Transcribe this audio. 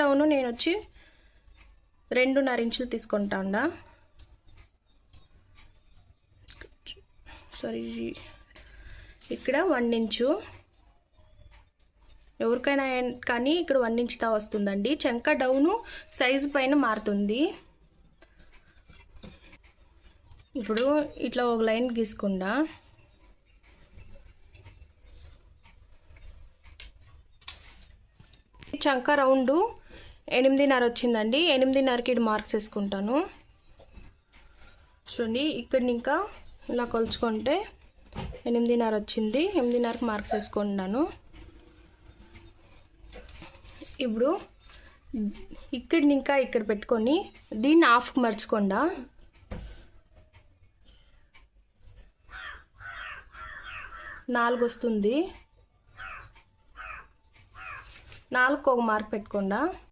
Down నేను వచ్చి 2.5 ఇంచులు తీసుకుంటా. సారీ, ఇక్కడ 1 ఇంచు. ఎవరికైనా కానీ ఇక్కడ 1 ఇంచుతో వస్తుందండి. చంక డౌను సైజు పైన మారుతుంది. ఇప్పుడు ఇట్లా ఒక లైన్ గీసుకుంటా. చంక రౌండ్ 8.5 వచ్చిందండి. 8.5కి ఇది మార్క్స్ వేసుకుంటాను. చూడండి, ఇక్కడ ఇంకా ఇలా కొలుచుకుంటే 8.5 వచ్చింది. 8.5కి మార్క్స్ వేసుకుంటున్నాను. ఇప్పుడు ఇక్కడిని ఇంకా ఇక్కడ పెట్టుకొని దీన్ని హాఫ్కి మర్చుకుండా 4 వస్తుంది. 4కు ఒక మార్క్ పెట్టుకుండా